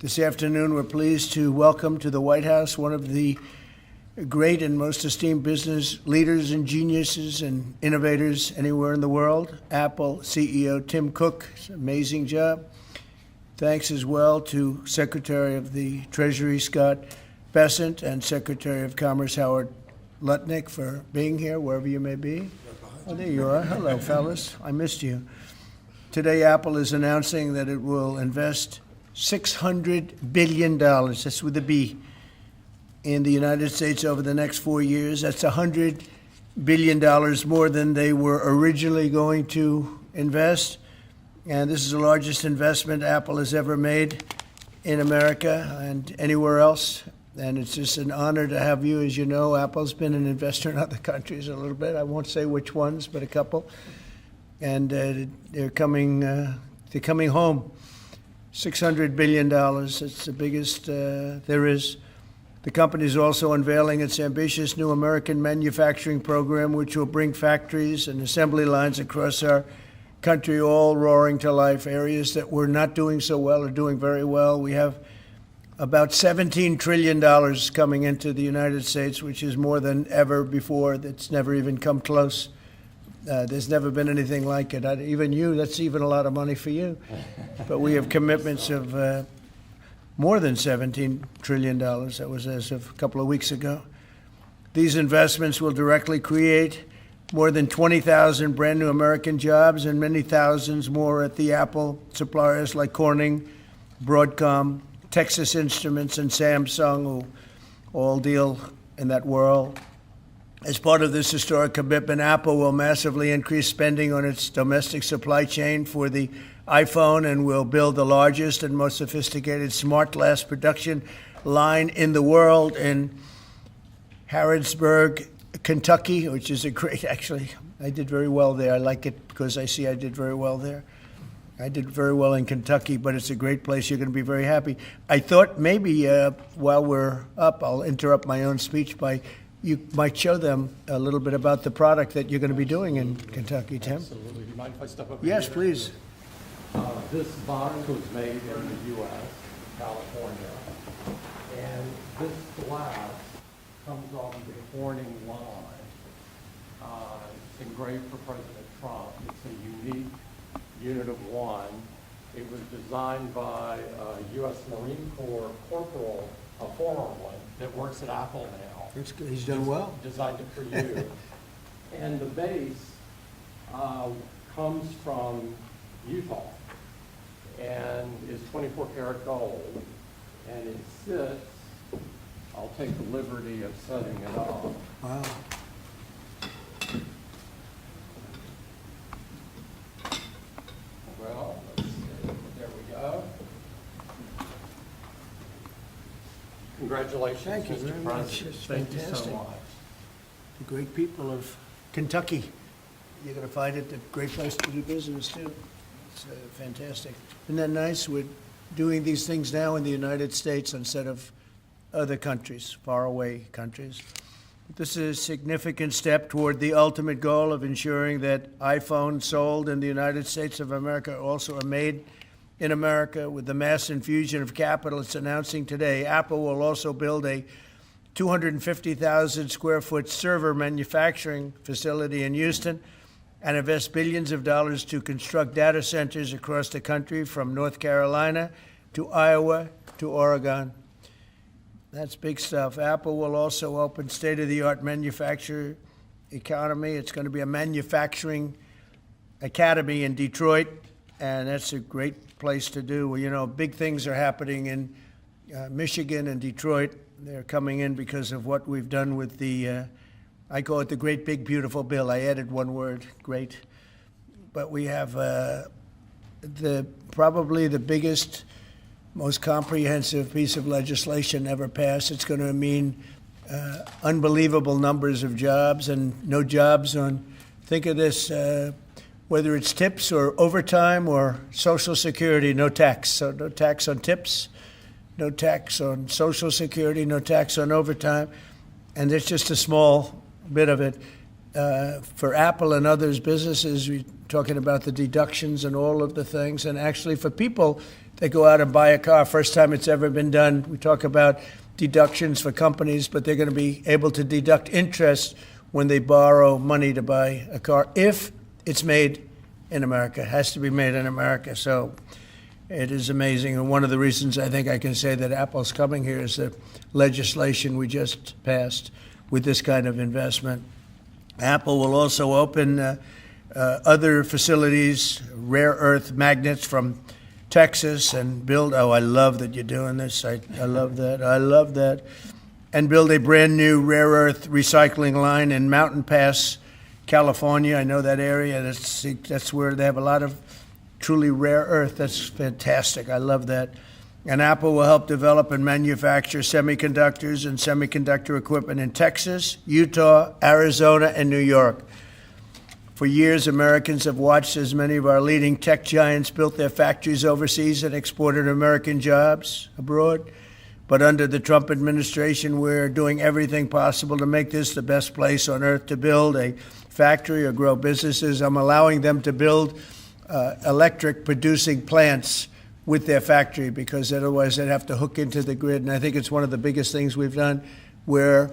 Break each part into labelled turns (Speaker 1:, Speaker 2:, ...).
Speaker 1: This afternoon, we're pleased to welcome to the White House one of the great and most esteemed business leaders and geniuses and innovators anywhere in the world, Apple CEO Tim Cook. It's an amazing job. Thanks as well to Secretary of the Treasury Scott Bessent and Secretary of Commerce Howard Lutnick for being here, wherever you may be. Oh, there you are. Hello, fellas. I missed you. Today, Apple is announcing that it will invest $600 billion, that's with a B, in the United States over the next 4 years. That's $100 billion more than they were originally going to invest. And this is the largest investment Apple has ever made in America and anywhere else. And it's just an honor to have you. As you know, Apple's been an investor in other countries a little bit. I won't say which ones, but a couple. And they're coming home. $600 billion, it's the biggest there is. The company is also unveiling its ambitious new American manufacturing program, which will bring factories and assembly lines across our country all roaring to life. Areas that were not doing so well are doing very well. We have about $17 trillion coming into the United States, which is more than ever before. That's never even come close. There's never been anything like it. Even you, that's even a lot of money for you. But we have commitments of more than $17 trillion. That was as of a couple of weeks ago. These investments will directly create more than 20,000 brand new American jobs and many thousands more at the Apple suppliers like Corning, Broadcom, Texas Instruments, and Samsung, who all deal in that world. As part of this historic commitment, Apple will massively increase spending on its domestic supply chain for the iPhone and will build the largest and most sophisticated smart glass production line in the world in Harrodsburg, Kentucky, which is actually, I did very well there. I like it because I did very well there. I did very well in Kentucky, but it's a great place. You're going to be very happy. I thought maybe while we're up, I'll interrupt my own speech by you might show them a little bit about the product that you're going to be doing in Kentucky, Tim.
Speaker 2: Absolutely. Do you mind if I step up?
Speaker 1: Yes, please.
Speaker 2: This box was made in the U.S., California, and this glass comes off the Corning line. It's engraved for President Trump. It's a unique unit of one. It was designed by a U.S. Marine Corps corporal, a former one, that works at Apple now.
Speaker 1: That's good. He's done well.
Speaker 2: Designed it for you. And the base comes from Utah and is 24 karat gold. And it sits, I'll take the liberty of setting it up.
Speaker 1: Wow.
Speaker 2: Well, let's see. There we go. Congratulations,
Speaker 1: Thank you
Speaker 2: Mr.
Speaker 1: very much.
Speaker 2: President.
Speaker 1: It's
Speaker 2: Thank you so
Speaker 1: fantastic.
Speaker 2: much.
Speaker 1: The great people of Kentucky. You're going to find it a great place to do business, too. It's fantastic. Isn't that nice? We're doing these things now in the United States instead of other countries, faraway countries. This is a significant step toward the ultimate goal of ensuring that iPhones sold in the United States of America also are made in America. With the mass infusion of capital it's announcing today, Apple will also build a 250,000 square foot server manufacturing facility in Houston and invest billions of dollars to construct data centers across the country from North Carolina to Iowa to Oregon. That's big stuff. Apple will also open state-of-the-art manufacturing economy. It's going to be a manufacturing academy in Detroit, and that's a great place to do. Well, you know, big things are happening in Michigan and Detroit. They're coming in because of what we've done with the, I call it the Great Big Beautiful Bill. I added one word, great. But we have probably the biggest, most comprehensive piece of legislation ever passed. It's going to mean unbelievable numbers of jobs and no jobs on, think of this, whether it's tips or overtime or Social Security, no tax. So no tax on tips, no tax on Social Security, no tax on overtime. And there's just a small bit of it. for Apple and others businesses, we're talking about the deductions and all of the things. And actually for people that go out and buy a car, first time it's ever been done, we talk about deductions for companies, but they're going to be able to deduct interest when they borrow money to buy a car if it's made in America. It has to be made in America. So it is amazing. And one of the reasons I think I can say that Apple's coming here is the legislation we just passed with this kind of investment. Apple will also open other facilities, rare earth magnets from Texas, and build, oh, I love that you're doing this. I love that. I love that. And build a brand new rare earth recycling line in Mountain Pass, California. I know that area. That's where they have a lot of truly rare earth. That's fantastic. I love that. And Apple will help develop and manufacture semiconductors and semiconductor equipment in Texas, Utah, Arizona, and New York. For years, Americans have watched as many of our leading tech giants built their factories overseas and exported American jobs abroad. But under the Trump administration, we're doing everything possible to make this the best place on earth to build a factory or grow businesses. I'm allowing them to build electric producing plants with their factory, because otherwise they'd have to hook into the grid. And I think it's one of the biggest things we've done, where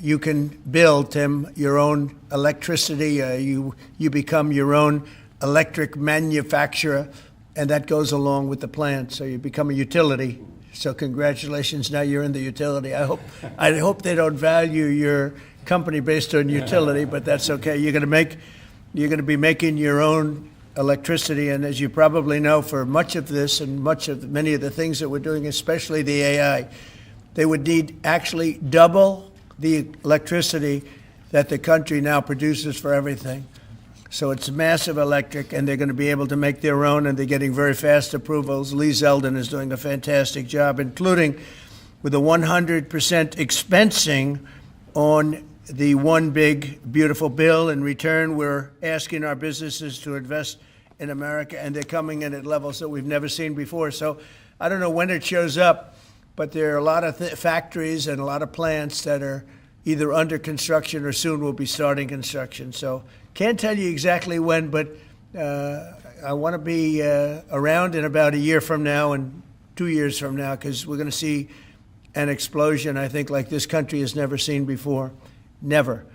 Speaker 1: you can build, Tim, your own electricity. You become your own electric manufacturer, and that goes along with the plant. So you become a utility. So congratulations, now you're in the utility. I hope they don't value your company based on utility, but that's okay. You're going to be making your own electricity, and as you probably know, for much of this and many of the things that we're doing, especially the AI, they would need actually double the electricity that the country now produces for everything. So it's massive electric, and they're going to be able to make their own, and they're getting very fast approvals. Lee Zeldin is doing a fantastic job, including with a 100% expensing on the one big, beautiful bill. In return, we're asking our businesses to invest in America, and they're coming in at levels that we've never seen before. So I don't know when it shows up, but there are a lot of factories and a lot of plants that are either under construction or soon will be starting construction. So can't tell you exactly when, but I want to be around in about a year from now and 2 years from now, because we're going to see an explosion, I think, like this country has never seen before. Never.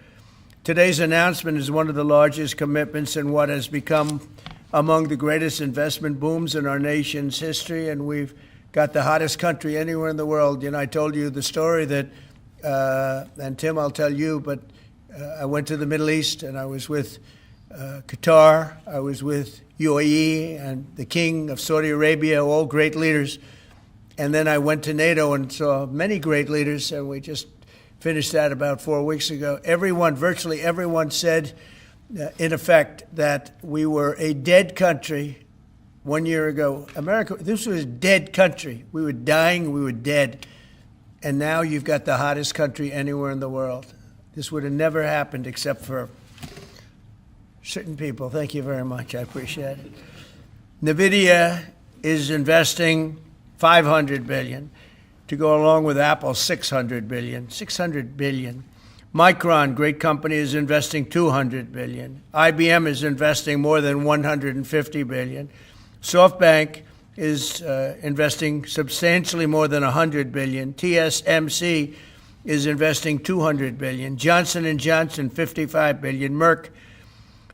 Speaker 1: Today's announcement is one of the largest commitments in what has become among the greatest investment booms in our nation's history, and we've got the hottest country anywhere in the world. You know, I told you the story that, and Tim, I'll tell you, but I went to the Middle East, and I was with Qatar, I was with UAE, and the King of Saudi Arabia, all great leaders. And then I went to NATO and saw many great leaders, and we just finished that about 4 weeks ago. Virtually everyone said, in effect, that we were a dead country 1 year ago. America, this was a dead country. We were dying, we were dead. And now you've got the hottest country anywhere in the world. This would have never happened except for certain people. Thank you very much. I appreciate it. NVIDIA is investing $500 billion. To go along with Apple, $600 billion. $600 billion. Micron, great company, is investing $200 billion. IBM is investing more than $150 billion. SoftBank is investing substantially more than $100 billion. TSMC is investing $200 billion. Johnson & Johnson, $55 billion. Merck,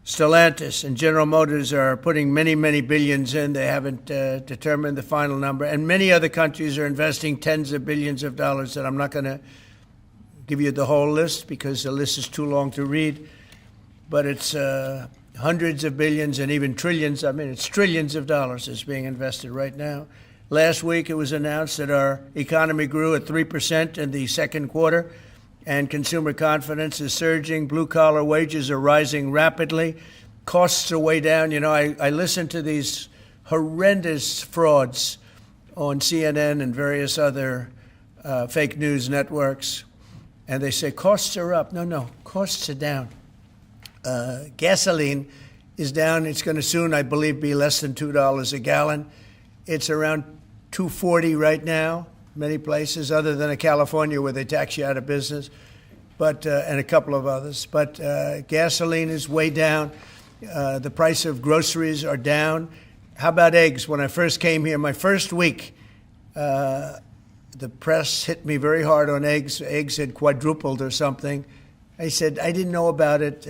Speaker 1: Stellantis, and General Motors are putting many, many billions in. They haven't determined the final number. And many other countries are investing tens of billions of dollars, and I'm not going to give you the whole list because the list is too long to read. But it's hundreds of billions and even trillions. I mean, it's trillions of dollars is being invested right now. Last week, it was announced that our economy grew at 3% in the second quarter, and consumer confidence is surging. Blue-collar wages are rising rapidly. Costs are way down. You know, I listen to these horrendous frauds on CNN and various other fake news networks, and they say costs are up. No, costs are down. Gasoline is down. It's going to soon, I believe, be less than $2 a gallon. It's around $2.40 right now, many places, other than California where they tax you out of business. but and a couple of others. But gasoline is way down. The price of groceries are down. How about eggs? When I first came here, my first week, the press hit me very hard on eggs. Eggs had quadrupled or something. I said, I didn't know about it.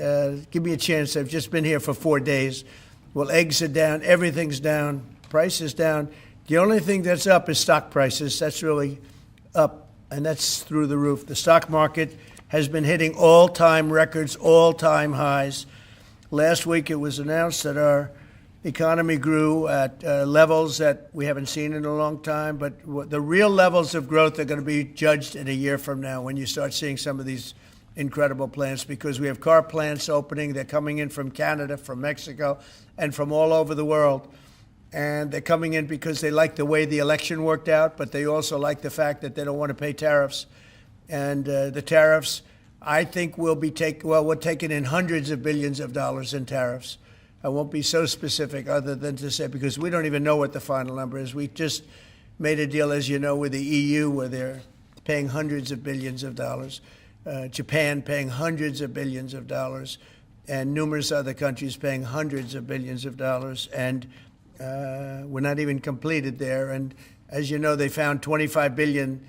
Speaker 1: Give me a chance. I've just been here for 4 days. Well, eggs are down. Everything's down. Price is down. The only thing that's up is stock prices. That's really up, and that's through the roof. The stock market has been hitting all-time records, all-time highs. Last week it was announced that our economy grew at levels that we haven't seen in a long time, but the real levels of growth are going to be judged in a year from now when you start seeing some of these incredible plants, because we have car plants opening. They're coming in from Canada, from Mexico, and from all over the world. And they're coming in because they like the way the election worked out, but they also like the fact that they don't want to pay tariffs. And the tariffs, I think, we're taking in hundreds of billions of dollars in tariffs. I won't be so specific other than to say, because we don't even know what the final number is. We just made a deal, as you know, with the EU where they're paying hundreds of billions of dollars. Japan paying hundreds of billions of dollars, and numerous other countries paying hundreds of billions of dollars. And we're not even completed there. And as you know, they found $25 billion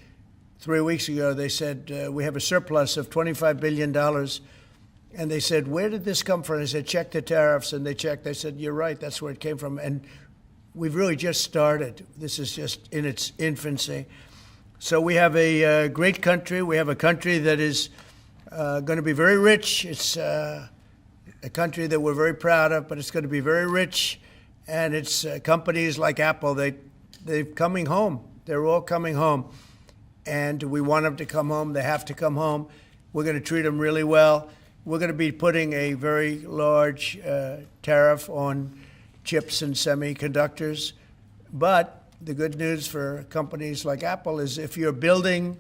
Speaker 1: 3 weeks ago. They said, we have a surplus of $25 billion. And they said, where did this come from? I said, check the tariffs. And they checked. They said, you're right, that's where it came from. And we've really just started. This is just in its infancy. So we have a great country. We have a country that is going to be very rich. It's a country that we're very proud of, but it's going to be very rich. And it's companies like Apple, they're coming home. They're all coming home. And we want them to come home. They have to come home. We're going to treat them really well. We're going to be putting a very large tariff on chips and semiconductors. But the good news for companies like Apple is if you're building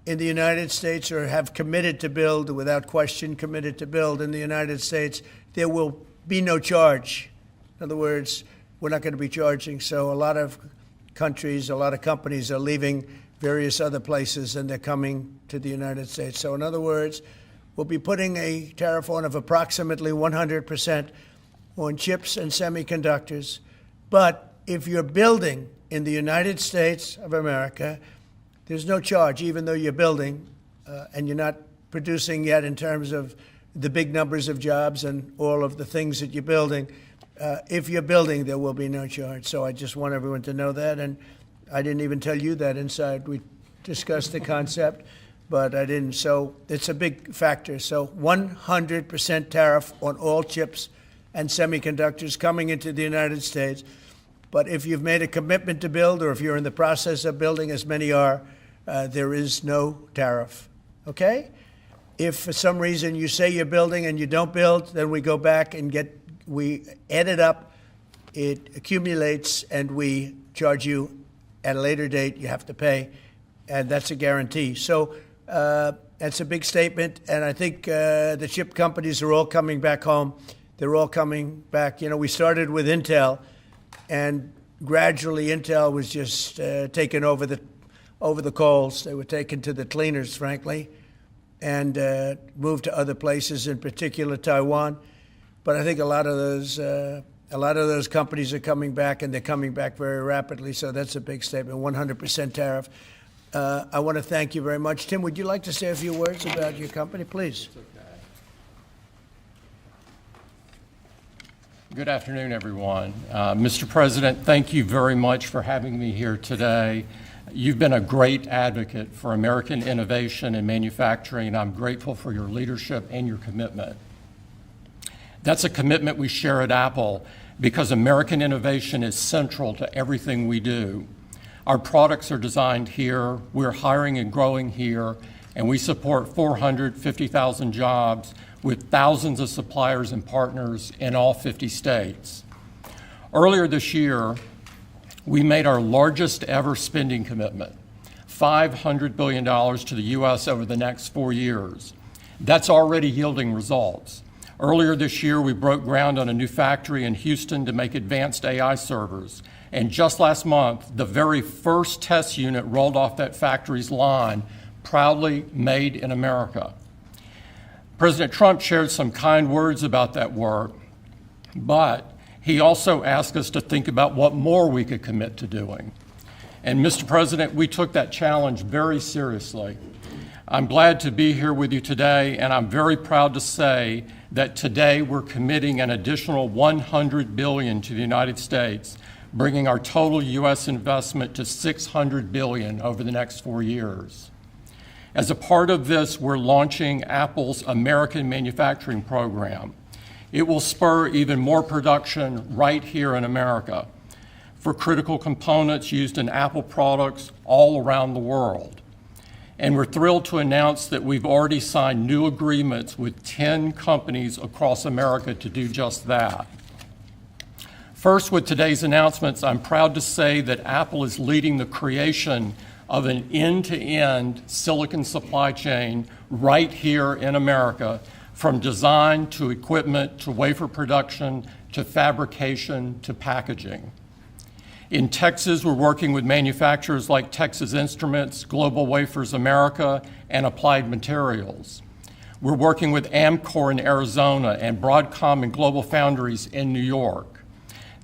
Speaker 1: in the United States or have committed to build, without question committed to build in the United States, there will be no charge. In other words, we're not going to be charging. So a lot of countries, a lot of companies are leaving various other places and they're coming to the United States. So in other words, we'll be putting a tariff on of approximately 100% on chips and semiconductors. But if you're building in the United States of America, there's no charge, even though you're building and you're not producing yet in terms of the big numbers of jobs and all of the things that you're building. If you're building, there will be no charge. So I just want everyone to know that. And I didn't even tell you that inside. We discussed the concept, but I didn't. So it's a big factor. So 100% tariff on all chips and semiconductors coming into the United States. But if you've made a commitment to build, or if you're in the process of building, as many are, there is no tariff. Okay? If for some reason you say you're building and you don't build, then we go back and we add it up, it accumulates, and we charge you at a later date. You have to pay, and that's a guarantee. So that's a big statement, and I think the chip companies are all coming back home. They're all coming back. You know, we started with Intel, and gradually Intel was just taken over the coals. They were taken to the cleaners, frankly, and moved to other places, in particular Taiwan. But I think a lot of those companies are coming back, and they're coming back very rapidly. So that's a big statement. 100% tariff. I want to thank you very much. Tim, would you like to say a few words about your company, please?
Speaker 3: Good afternoon, everyone. Mr. President, thank you very much for having me here today. You've been a great advocate for American innovation and manufacturing, and I'm grateful for your leadership and your commitment. That's a commitment we share at Apple because American innovation is central to everything we do. Our products are designed here, we're hiring and growing here, and we support 450,000 jobs with thousands of suppliers and partners in all 50 states. Earlier this year, we made our largest ever spending commitment, $500 billion to the U.S. over the next 4 years. That's already yielding results. Earlier this year, we broke ground on a new factory in Houston to make advanced AI servers. And just last month, the very first test unit rolled off that factory's line, proudly made in America. President Trump shared some kind words about that work, but he also asked us to think about what more we could commit to doing. And Mr. President, we took that challenge very seriously. I'm glad to be here with you today, and I'm very proud to say that today we're committing an additional $100 billion to the United States, bringing our total U.S. investment to $600 billion over the next 4 years. As a part of this, we're launching Apple's American Manufacturing Program. It will spur even more production right here in America for critical components used in Apple products all around the world. And we're thrilled to announce that we've already signed new agreements with 10 companies across America to do just that. First, with today's announcements, I'm proud to say that Apple is leading the creation of an end-to-end silicon supply chain right here in America, from design to equipment to wafer production to fabrication to packaging. In Texas, we're working with manufacturers like Texas Instruments, Global Wafers America, and Applied Materials. We're working with Amcor in Arizona and Broadcom and Global Foundries in New York.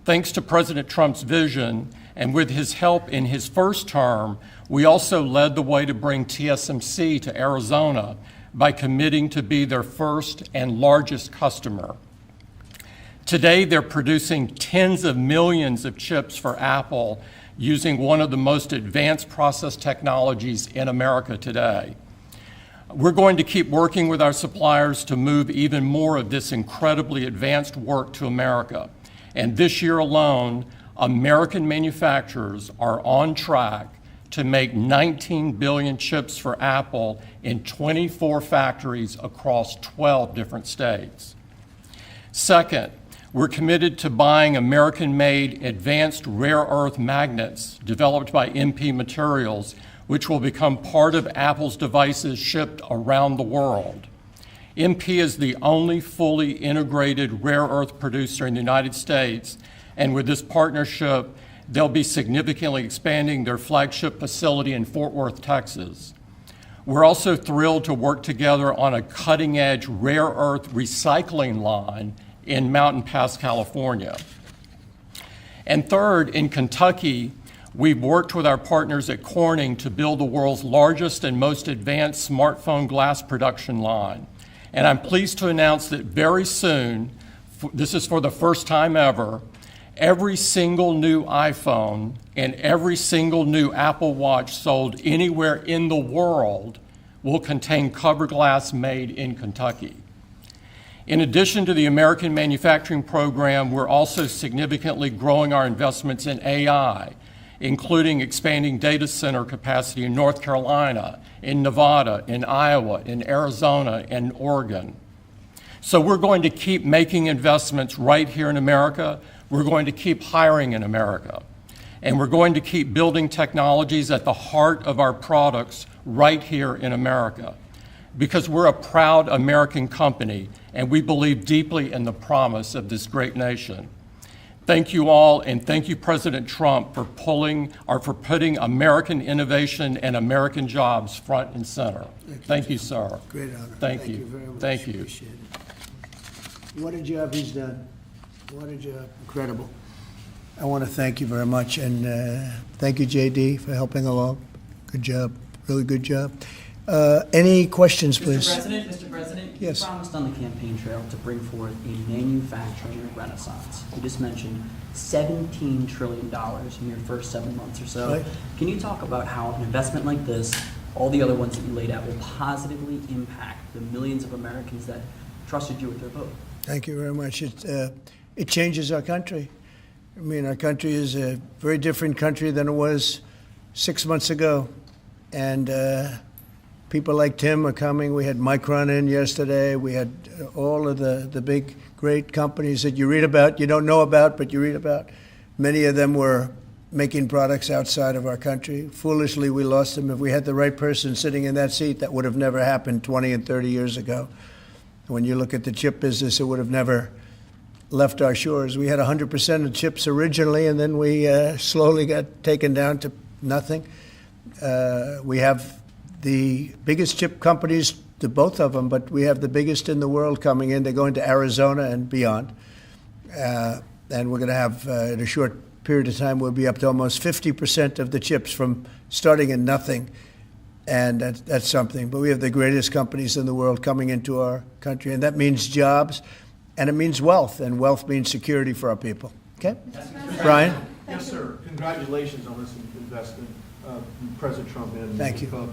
Speaker 3: Thanks to President Trump's vision, and with his help in his first term, we also led the way to bring TSMC to Arizona by committing to be their first and largest customer. Today, they're producing tens of millions of chips for Apple using one of the most advanced process technologies in America today. We're going to keep working with our suppliers to move even more of this incredibly advanced work to America. And this year alone, American manufacturers are on track to make 19 billion chips for Apple in 24 factories across 12 different states. Second, we're committed to buying American-made advanced rare earth magnets developed by MP Materials, which will become part of Apple's devices shipped around the world. MP is the only fully integrated rare earth producer in the United States, and with this partnership, they'll be significantly expanding their flagship facility in Fort Worth, Texas. We're also thrilled to work together on a cutting-edge rare earth recycling line in Mountain Pass, California. And third, in Kentucky, we've worked with our partners at Corning to build the world's largest and most advanced smartphone glass production line. And I'm pleased to announce that very soon, this is for the first time ever, every single new iPhone and every single new Apple Watch sold anywhere in the world will contain cover glass made in Kentucky. In addition to the American Manufacturing Program, we're also significantly growing our investments in AI, including expanding data center capacity in North Carolina, in Nevada, in Iowa, in Arizona, and Oregon. So we're going to keep making investments right here in America. We're going to keep hiring in America. And we're going to keep building technologies at the heart of our products right here in America, because we're a proud American company and we believe deeply in the promise of this great nation. Thank you all, and thank you, President Trump, for putting American innovation and American jobs front and center. Thank you, sir.
Speaker 1: Great honor.
Speaker 3: Thank you.
Speaker 1: Very much.
Speaker 3: Thank you.
Speaker 1: Appreciate it. What a job he's done. What a job. Incredible. I want to thank you very much, and thank you, JD, for helping along. Good job. Really good job. Any questions, please?
Speaker 4: Mr. President,
Speaker 1: Yes.
Speaker 4: you promised on the campaign trail to bring forth a manufacturing renaissance. You just mentioned $17 trillion in your first 7 months or so.
Speaker 1: Right.
Speaker 4: Can you talk about how an investment like this, all the other ones that you laid out, will positively impact the millions of Americans that trusted you with their vote?
Speaker 1: Thank you very much. It changes our country. I mean, our country is a very different country than it was 6 months ago. And people like Tim are coming. We had Micron in yesterday. We had all of the big, great companies that you read about, you don't know about, but you read about. Many of them were making products outside of our country. Foolishly, we lost them. If we had the right person sitting in that seat, that would have never happened 20 and 30 years ago. When you look at the chip business, it would have never left our shores. We had 100% of chips originally, and then we slowly got taken down to nothing. We have the biggest chip companies the both of them, but we have the biggest in the world coming in. They're going to Arizona and beyond. And we're going to have, in a short period of time, we'll be up to almost 50% of the chips from starting in nothing. And that's something. But we have the greatest companies in the world coming into our country. And that means jobs, and it means wealth. And wealth means security for our people. Okay? Brian?
Speaker 5: Yes, sir. Congratulations on this investment, President Trump. And
Speaker 1: Thank you.
Speaker 5: What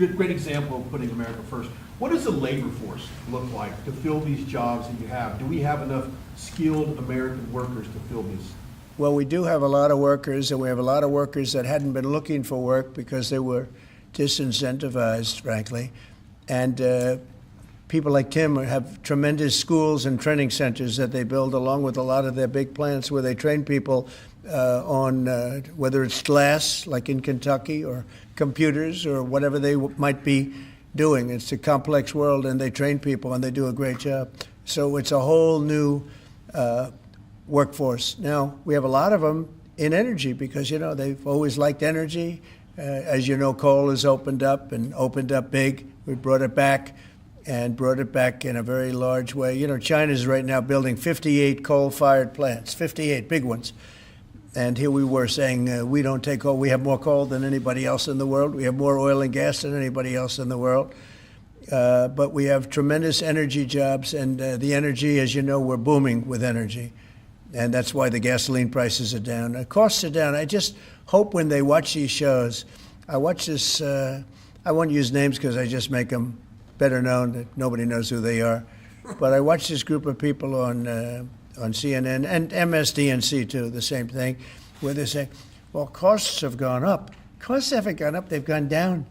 Speaker 5: a great example of putting America first. What does the labor force look like to fill these jobs that you have? Do we have enough skilled American workers to fill these?
Speaker 1: Well, we do have a lot of workers, and we have a lot of workers that hadn't been looking for work because they were disincentivized, frankly. And people like Tim have tremendous schools and training centers that they build along with a lot of their big plants where they train people on whether it's glass, like in Kentucky, or computers, or whatever they might be doing. It's a complex world, and they train people, and they do a great job. So it's a whole new workforce. Now, we have a lot of them in energy because, they've always liked energy. As you know, coal has opened up and opened up big. We brought it back and brought it back in a very large way. China's right now building 58 coal-fired plants, 58 big ones. And here we were saying, we don't take coal. We have more coal than anybody else in the world. We have more oil and gas than anybody else in the world. But we have tremendous energy jobs, and the energy, as you know, we're booming with energy. And that's why the gasoline prices are down. The costs are down. I just hope when they watch these shows, I watch this, I won't use names because I just make them better known that nobody knows who they are. But I watch this group of people on CNN and MSDNC too, the same thing, where they say, well, costs have gone up. Costs haven't gone up, they've gone down.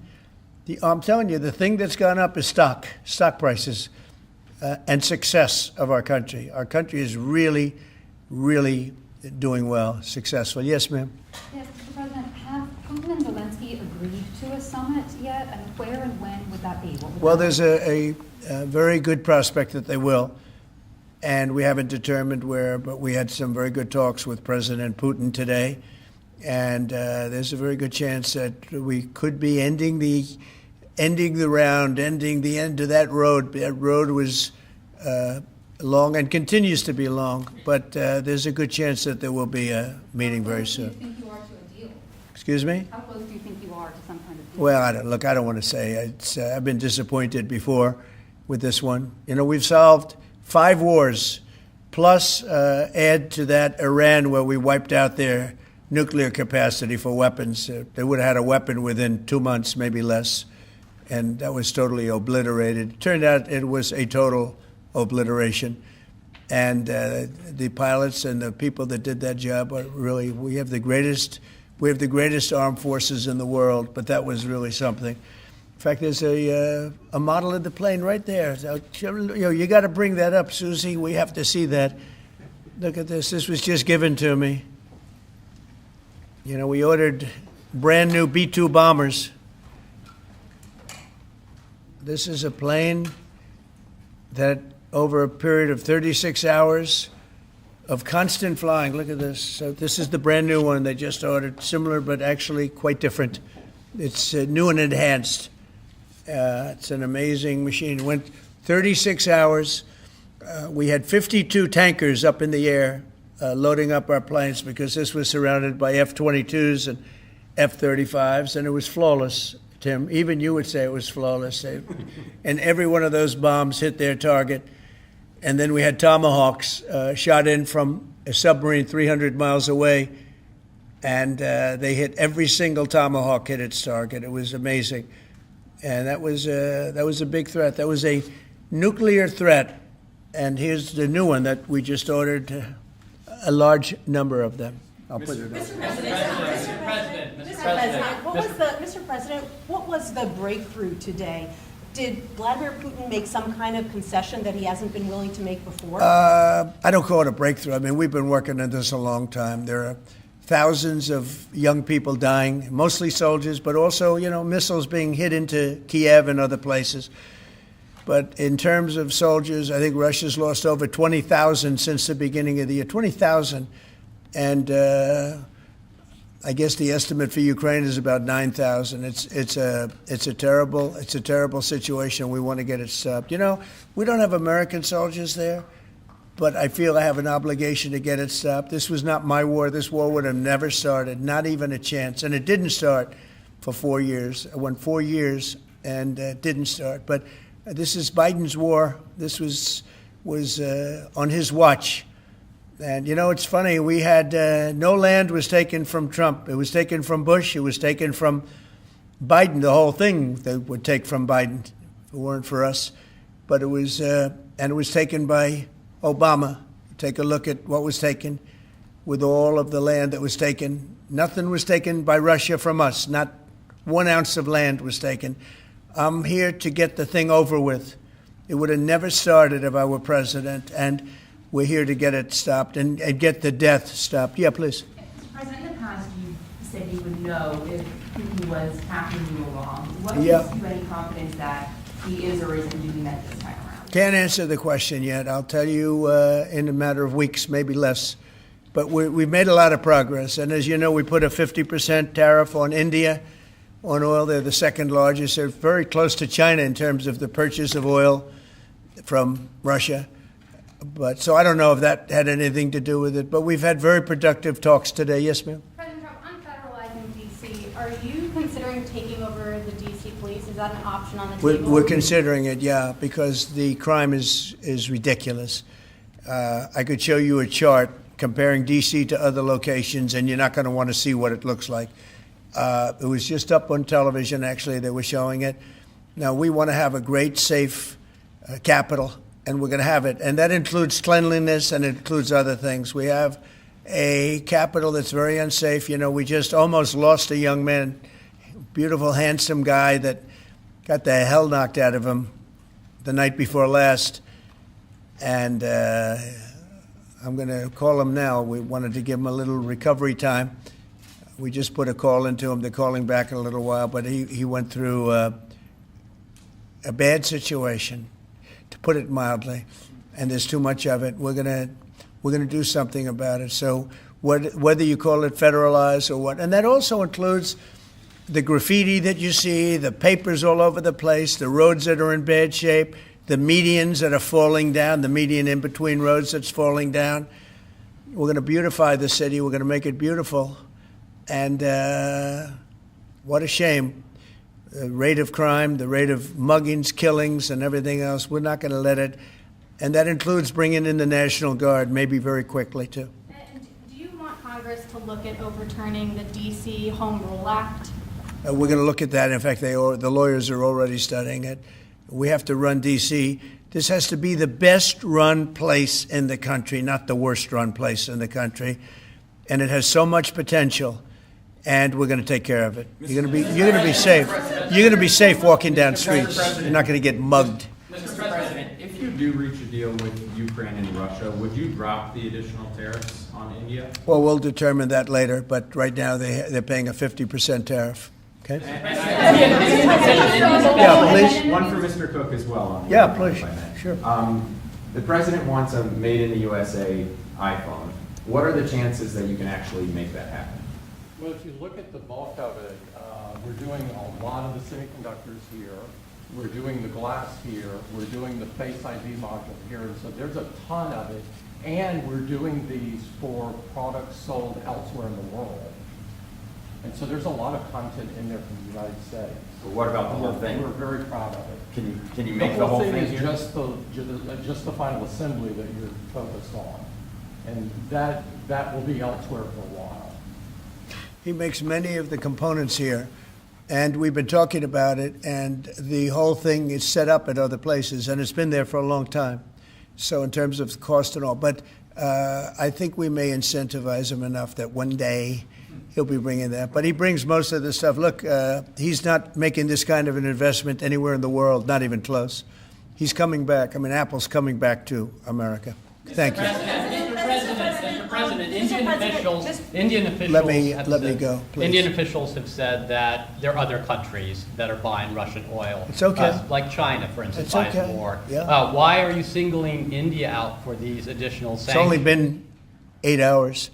Speaker 1: I'm telling you, the thing that's gone up is stock prices, and success of our country. Our country is really, really doing well, successful. Yes, ma'am?
Speaker 6: Yes, Mr. President, have Putin and Zelensky agreed to a summit yet? And where and when would that be?
Speaker 1: Well, there's a very good prospect that they will. And we haven't determined where, but we had some very good talks with President Putin today. And there's a very good chance that we could be ending the end of that road. That road was long and continues to be long, but there's a good chance that there will be a meeting very soon.
Speaker 6: How close do you think you are to a deal?
Speaker 1: Excuse me?
Speaker 6: How close do you think you are to some kind of deal?
Speaker 1: Well, I don't want to say. I've been disappointed before with this one. We've solved 5 wars, plus add to that Iran, where we wiped out their nuclear capacity for weapons. They would have had a weapon within 2 months, maybe less, and that was totally obliterated. It turned out it was a total obliteration, and the pilots and the people that did that job are really, we have the greatest armed forces in the world, but that was really something. In fact, there's a model of the plane right there. So, you got to bring that up, Susie. We have to see that. Look at this. This was just given to me. We ordered brand new B-2 bombers. This is a plane that over a period of 36 hours of constant flying. Look at this. So this is the brand new one they just ordered. Similar, but actually quite different. It's new and enhanced. It's an amazing machine. It went 36 hours. We had 52 tankers up in the air loading up our planes because this was surrounded by F-22s and F-35s, and it was flawless, Tim. Even you would say it was flawless. And every one of those bombs hit their target. And then we had Tomahawks shot in from a submarine 300 miles away, and they hit every single Tomahawk hit its target. It was amazing. And that was a big threat. That was a nuclear threat. And here's the new one that we just ordered, a large number of them. I'll put it up.
Speaker 7: Mr. President, what was the breakthrough today? Did Vladimir Putin make some kind of concession that he hasn't been willing to make before?
Speaker 1: I don't call it a breakthrough. I mean, we've been working on this a long time. There are thousands of young people dying, mostly soldiers, but also, missiles being hit into Kiev and other places. But in terms of soldiers, I think Russia's lost over 20,000 since the beginning of the year, 20,000. And I guess the estimate for Ukraine is about 9,000. It's a terrible situation. We want to get it stopped. You know, we don't have American soldiers there, but I feel I have an obligation to get it stopped. This was not my war. This war would have never started, not even a chance. And it didn't start for 4 years. It went 4 years and didn't start. But this is Biden's war. This was on his watch. And, you know, it's funny. We had no land was taken from Trump. It was taken from Bush. It was taken from Biden. The whole thing they would take from Biden if it weren't for us. But it was taken by Obama. Take a look at what was taken with all of the land that was taken. Nothing was taken by Russia from us. Not 1 ounce of land was taken. I'm here to get the thing over with. It would have never started if I were president, and we're here to get it stopped and get the death stopped. Yeah, please.
Speaker 8: Mr. President, in the past, you said you would know if Putin was hacking you along. What
Speaker 1: Yeah.
Speaker 8: gives you any confidence that he is or isn't doing that this time around?
Speaker 1: Can't answer the question yet. I'll tell you in a matter of weeks, maybe less. But we've made a lot of progress. And as you know, we put a 50% tariff on India on oil. They're the second largest. They're very close to China in terms of the purchase of oil from Russia. But so I don't know if that had anything to do with it. But we've had very productive talks today. Yes, ma'am?
Speaker 9: President Trump, on federalizing D.C., are you considering taking over the D.C. police? Is that an option on the table?
Speaker 1: We're considering it, yeah, because the crime is ridiculous. I could show you a chart comparing D.C. to other locations, and you're not going to want to see what it looks like. It was just up on television, actually. They were showing it. Now, we want to have a great, safe capital, and we're going to have it. And that includes cleanliness and it includes other things. We have a capital that's very unsafe. You know, we just almost lost a young man, beautiful, handsome guy that got the hell knocked out of him the night before last. And I'm going to call him now. We wanted to give him a little recovery time. We just put a call into him. They're calling back in a little while, but he went through a bad situation, to put it mildly, and there's too much of it. We're gonna do something about it. So whether you call it federalized or what, and that also includes the graffiti that you see, the papers all over the place, the roads that are in bad shape, the medians that are falling down, the median in between roads that's falling down. We're going to beautify the city. We're going to make it beautiful. And what a shame. The rate of crime, the rate of muggings, killings, and everything else, we're not going to let it. And that includes bringing in the National Guard, maybe very quickly, too.
Speaker 9: And do you want Congress to look at overturning the D.C. Home Rule Act?
Speaker 1: We're going to look at that. In fact, the lawyers are already studying it. We have to run D.C. This has to be the best-run place in the country, not the worst-run place in the country. And it has so much potential. And we're going to take care of it. You're going to be safe. You're going to be safe walking down streets. You're not going to get mugged.
Speaker 10: Mr. President, if you do reach a deal with Ukraine and Russia, would you drop the additional tariffs on India?
Speaker 1: Well, we'll determine that later. But right now they're paying a 50% tariff. Okay. Yeah, please.
Speaker 10: One for Mr. Cook as well. On the
Speaker 1: Yeah,
Speaker 10: other one,
Speaker 1: please.
Speaker 10: if I may.
Speaker 1: Sure.
Speaker 10: The president wants a made-in-the-USA iPhone. What are the chances that you can actually make that happen?
Speaker 3: Well, if you look at the bulk of it, we're doing a lot of the semiconductors here. We're doing the glass here. We're doing the Face ID module here. And so there's a ton of it. And we're doing these for products sold elsewhere in the world. And so there's a lot of content in there from the United States.
Speaker 10: But what about the whole thing?
Speaker 3: We're very proud of it.
Speaker 10: Can you make the whole thing
Speaker 3: is
Speaker 10: here?
Speaker 3: just the final assembly that you're focused on. And that will be elsewhere for a while.
Speaker 1: He makes many of the components here, and we've been talking about it, and the whole thing is set up at other places, and it's been there for a long time. So in terms of cost and all, but I think we may incentivize him enough that one day he'll be bringing that. But he brings most of the stuff. Look, he's not making this kind of an investment anywhere in the world, not even close. He's coming back. I mean, Apple's coming back to America. Thank you.
Speaker 11: Mr. President, Indian officials
Speaker 1: Let me
Speaker 11: said,
Speaker 1: go, please.
Speaker 11: Indian officials have said that there are other countries that are buying Russian oil.
Speaker 1: It's okay.
Speaker 11: Like China, for instance,
Speaker 1: It's
Speaker 11: buys
Speaker 1: okay.
Speaker 11: more.
Speaker 1: Yeah.
Speaker 11: Why are you singling India out for these additional
Speaker 1: It's
Speaker 11: sanctions?
Speaker 1: only been 8 hours.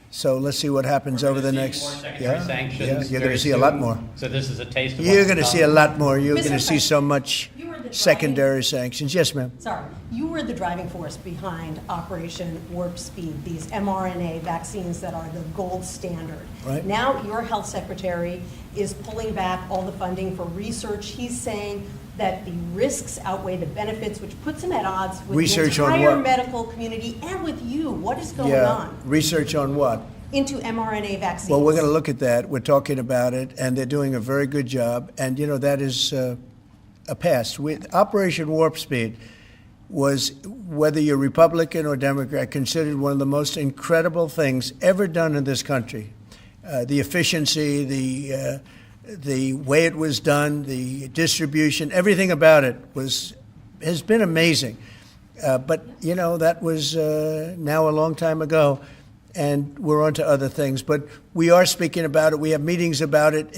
Speaker 1: So let's see what happens over the
Speaker 11: More
Speaker 1: next.
Speaker 11: secondary sanctions.
Speaker 1: You're going
Speaker 11: very
Speaker 1: to see a lot
Speaker 11: soon.
Speaker 1: more.
Speaker 11: So this is a taste of
Speaker 1: You're
Speaker 11: what's
Speaker 1: going to
Speaker 11: to
Speaker 1: see a
Speaker 11: come.
Speaker 1: lot more. You're
Speaker 7: Mr.
Speaker 1: going to see so much
Speaker 7: You were the driving-
Speaker 1: secondary sanctions. Yes, ma'am.
Speaker 7: Sorry, you were the driving force behind Operation Warp Speed, these mRNA vaccines that are the gold standard.
Speaker 1: Right.
Speaker 7: Now, your health secretary is pulling back all the funding for research. He's saying that the risks outweigh the benefits, which puts him at odds with
Speaker 1: Research
Speaker 7: the
Speaker 1: on
Speaker 7: entire
Speaker 1: what?
Speaker 7: medical community and with you. What is going
Speaker 1: Yeah.
Speaker 7: on
Speaker 1: Research on what?
Speaker 7: into mRNA vaccines?
Speaker 1: Well, we're going to look at that. We're talking about it, and they're doing a very good job. And, that is a past. Operation Warp Speed was, whether you're Republican or Democrat, considered one of the most incredible things ever done in this country. The efficiency, the way it was done, the distribution, everything about it has been amazing. But, that was now a long time ago, and we're on to other things. But we are speaking about it. We have meetings about it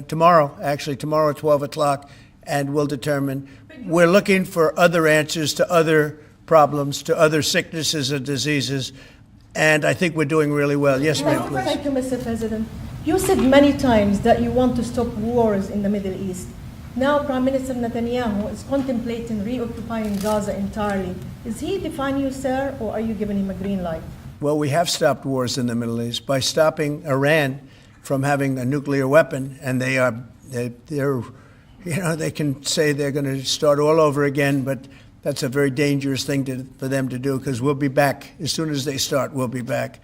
Speaker 1: tomorrow at 12 o'clock, and we'll determine. We're looking for other answers to other problems, to other sicknesses and diseases, and I think we're doing really well. Yes, ma'am, please.
Speaker 12: Thank you, Mr. President. You said many times that you want to stop wars in the Middle East. Now Prime Minister Netanyahu is contemplating reoccupying Gaza entirely. Is he defying you, sir, or are you giving him a green light?
Speaker 1: Well, we have stopped wars in the Middle East by stopping Iran from having a nuclear weapon, and they're they can say they're going to start all over again, but that's a very dangerous thing for them to do, because we'll be back. As soon as they start, we'll be back.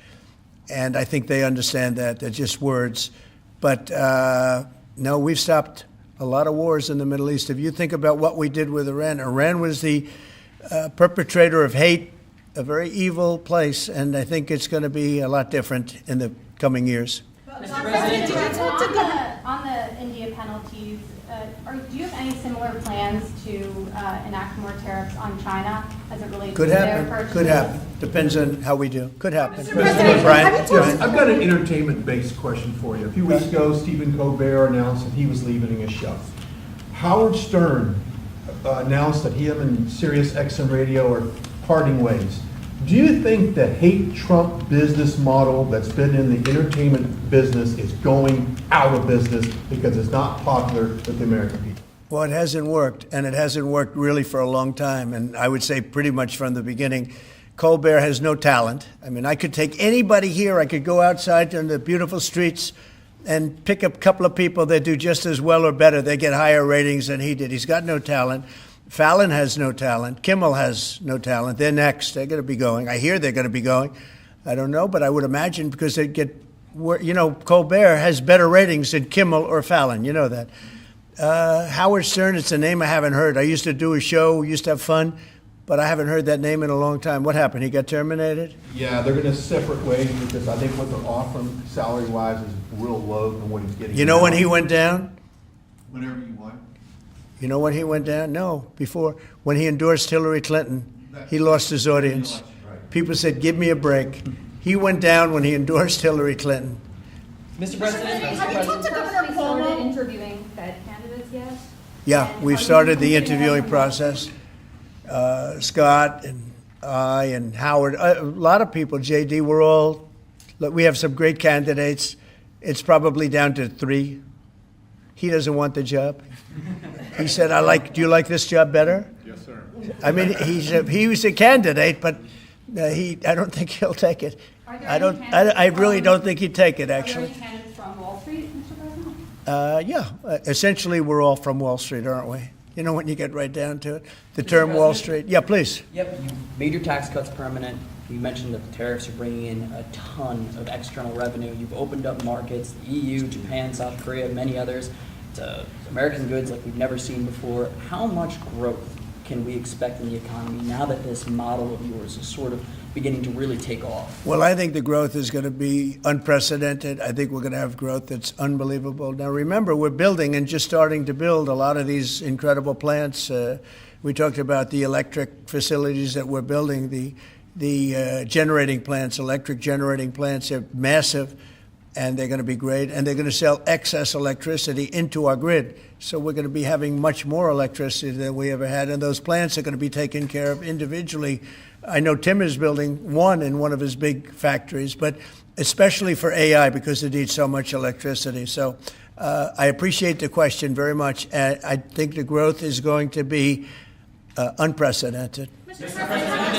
Speaker 1: And I think they understand that. They're just words. But no, we've stopped a lot of wars in the Middle East. If you think about what we did with Iran, Iran was the perpetrator of hate, a very evil place, and I think it's going to be a lot different in the coming years.
Speaker 9: Mr. President, on the India penalties, do you have any similar plans to enact more tariffs on China as it relates
Speaker 1: Could
Speaker 9: to their
Speaker 1: happen.
Speaker 9: purchases?
Speaker 1: Could happen. Depends on how we do. Could happen.
Speaker 5: President,
Speaker 1: Brian?
Speaker 5: Yes, I've got an entertainment-based question for you. A few weeks ago, Stephen Colbert announced that he was leaving his show. Howard Stern announced that him and Sirius XM Radio are parting ways. Do you think the hate Trump business model that's been in the entertainment business is going out of business because it's not popular with the American people?
Speaker 1: Well, it hasn't worked, and it hasn't worked really for a long time, and I would say pretty much from the beginning. Colbert has no talent. I mean, I could take anybody here, I could go outside on the beautiful streets and pick up a couple of people that do just as well or better. They get higher ratings than he did. He's got no talent. Fallon has no talent. Kimmel has no talent. They're next. They're going to be going. I hear they're going to be going. I don't know, but I would imagine because they get, Colbert has better ratings than Kimmel or Fallon. You know that. Howard Stern, it's a name I haven't heard. I used to do a show, used to have fun, but I haven't heard that name in a long time. What happened? He got terminated?
Speaker 5: Yeah, they're going to separate ways because I think what they're offering salary-wise is real low than what he's getting.
Speaker 1: You know when he went down?
Speaker 5: Whenever you want.
Speaker 1: You know when he went down? No, before. When he endorsed Hillary Clinton, he lost his audience. People said, give me a break. He went down when he endorsed Hillary Clinton.
Speaker 4: Mr. President,
Speaker 9: Have you talked to Governor Cuomo? Started interviewing Fed candidates yet?
Speaker 1: Yeah,
Speaker 9: And
Speaker 1: we've
Speaker 9: are you
Speaker 1: started the
Speaker 9: considering
Speaker 1: interviewing
Speaker 9: that?
Speaker 1: process. Scott and I and Howard, a lot of people, JD, we have some great candidates. It's probably down to 3. He doesn't want the job. He said, do you like this job better?
Speaker 5: Yes, sir.
Speaker 1: I mean, he was a candidate, but I don't think he'll take it.
Speaker 9: Are there
Speaker 1: I
Speaker 9: any
Speaker 1: really
Speaker 9: candidates
Speaker 1: don't think he'd take it,
Speaker 9: Are there
Speaker 1: actually.
Speaker 9: any candidates from Wall Street, Mr. President?
Speaker 1: Yeah, essentially, we're all from Wall Street, aren't we? You know, when you get right down to it. The term Wall Street. Yeah, please.
Speaker 4: Yep, you made your tax cuts permanent. You mentioned that the tariffs are bringing in a ton of external revenue. You've opened up markets, the EU, Japan, South Korea, many others, to American goods like we've never seen before. How much growth can we expect in the economy now that this model of yours is sort of beginning to really take off?
Speaker 1: Well, I think the growth is going to be unprecedented. I think we're going to have growth that's unbelievable. Now, remember, we're building and just starting to build a lot of these incredible plants. We talked about the electric facilities that we're building, the generating plants, electric generating plants. They're massive, and they're going to be great. And they're going to sell excess electricity into our grid. So we're going to be having much more electricity than we ever had. And those plants are going to be taken care of individually I know Tim is building one in one of his big factories, but especially for AI because it needs so much electricity. So I appreciate the question very much. I think the growth is going to be unprecedented.
Speaker 11: Did you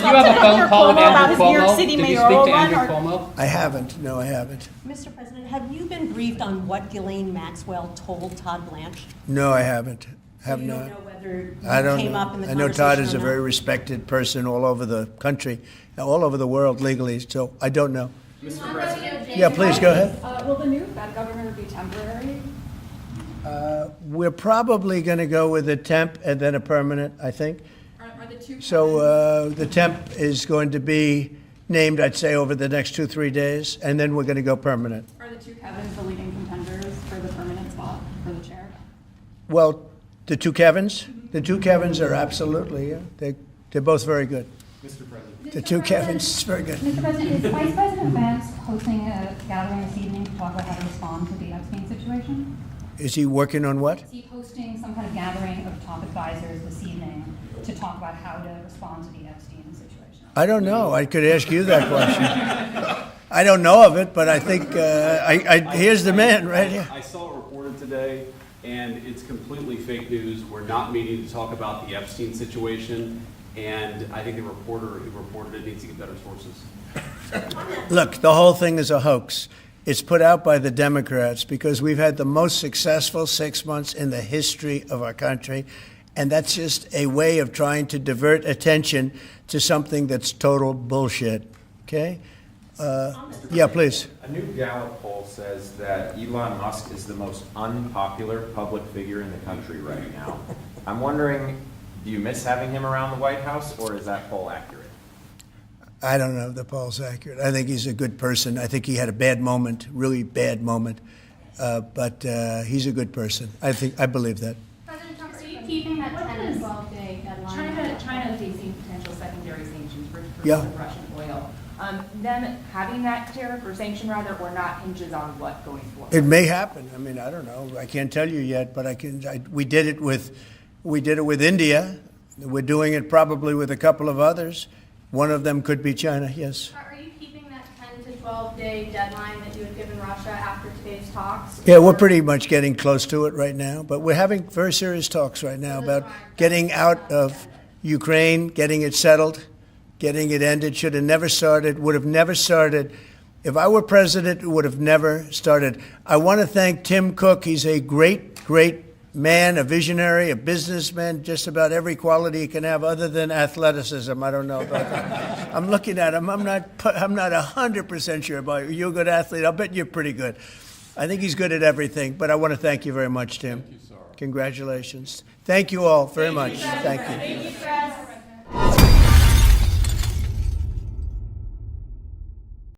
Speaker 11: have a phone call with Andrew Cuomo? Did you speak to Andrew Cuomo?
Speaker 1: I haven't. No, I haven't.
Speaker 7: Mr. President, have you been briefed on what Ghislaine Maxwell told Todd Blanche?
Speaker 1: No, I haven't. Have
Speaker 7: You
Speaker 1: not.
Speaker 7: don't know whether
Speaker 1: I
Speaker 7: it
Speaker 1: don't
Speaker 7: came
Speaker 1: know.
Speaker 7: up in the
Speaker 1: I know
Speaker 7: conversation
Speaker 1: Todd is
Speaker 7: or
Speaker 1: a
Speaker 7: not?
Speaker 1: very respected person all over the country, all over the world legally, so I don't know.
Speaker 10: Mr. President.
Speaker 1: Yeah, please, go ahead.
Speaker 9: Will the new Fed governor be temporary?
Speaker 1: We're probably going to go with a temp and then a permanent, I think.
Speaker 9: Are the two
Speaker 1: So the temp is going to be named, I'd say, over the next 2-3 days, and then we're going to go permanent.
Speaker 9: Are the two Kevins the leading contenders for the permanent spot for the chair?
Speaker 1: Well, the two Kevins? The two Kevins are absolutely, yeah. They're both very good.
Speaker 10: Mr. President.
Speaker 1: The two Kevins, very good.
Speaker 6: Mr. President, is Vice President Vance hosting a gathering this evening to talk about how to respond to the Epstein situation?
Speaker 1: Is he working on what?
Speaker 6: Is he hosting some kind of gathering of top advisors this evening to talk about how to respond to the Epstein situation?
Speaker 1: I don't know. I could ask you that question. I don't know of it, but I think, here's the man right here.
Speaker 13: I saw it reported today, and it's completely fake news. We're not meeting to talk about the Epstein situation, and I think the reporter who reported it needs to get better sources.
Speaker 1: Look, the whole thing is a hoax. It's put out by the Democrats because we've had the most successful 6 months in the history of our country, and that's just a way of trying to divert attention to something that's total bullshit. Okay? Yeah, please.
Speaker 10: A new Gallup poll says that Elon Musk is the most unpopular public figure in the country right now. I'm wondering, do you miss having him around the White House, or is that poll accurate?
Speaker 1: I don't know if the poll's accurate. I think he's a good person. I think he had a bad moment, really bad moment, but he's a good person. I believe that.
Speaker 9: President Trump, are you keeping that 10 to 12 day deadline?
Speaker 8: China facing potential secondary sanctions for
Speaker 1: Yeah.
Speaker 8: Russian oil. Them having that tariff or sanction rather, or not, hinges on what going forward?
Speaker 1: It may happen. I mean, I don't know. I can't tell you yet, but we did it with India. We're doing it probably with a couple of others. One of them could be China. Yes.
Speaker 9: Are you keeping that 10 to 12 day deadline that you had given Russia after today's talks?
Speaker 1: Yeah, we're pretty much getting close to it right now, but we're having very serious talks right now about getting out of Ukraine, getting it settled, getting it ended. Should have never started, would have never started. If I were president, it would have never started. I want to thank Tim Cook. He's a great, great man, a visionary, a businessman, just about every quality he can have other than athleticism. I don't know about that. I'm looking at him. I'm not 100% sure about you. You're a good athlete. I'll bet you're pretty good. I think he's good at everything, but I want to thank you very much, Tim.
Speaker 3: Thank you, sir.
Speaker 1: Congratulations. Thank you all very much. Thank you.